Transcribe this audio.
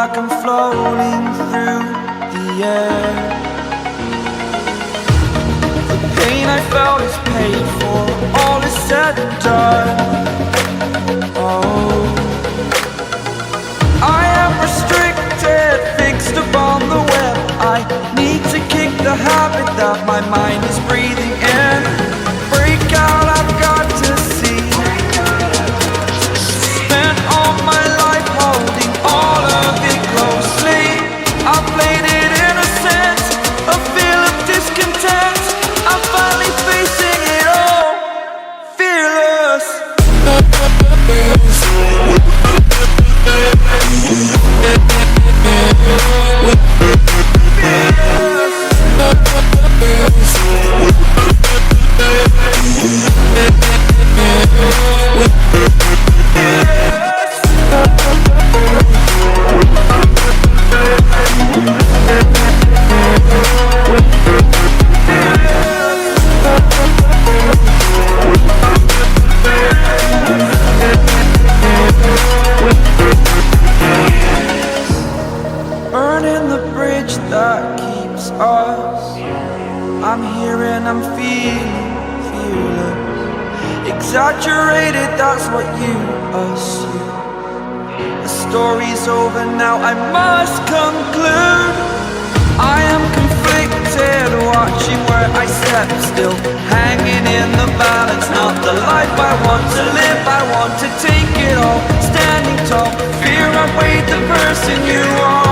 like I'm floating through the air. The pain I felt is paid for, all is said and done. Oh, I am restricted, fixed upon the web. I need to kick the habit that my mind is breathing in. Break out, I've got to see. Spent all my life holding all of it closely. I played it innocent, a feel of discontent. I'm finally facing it all, fearless. Burning the bridge that keeps us. I'm here and I'm feeling fearless. Exaggerated, that's what you assume. The story's over now, I must conclude. I am conflicted, watching where I step still, hanging in the balance. Not the life I want to live, I want to take it all. Standing tall, fear I weighed the person you are.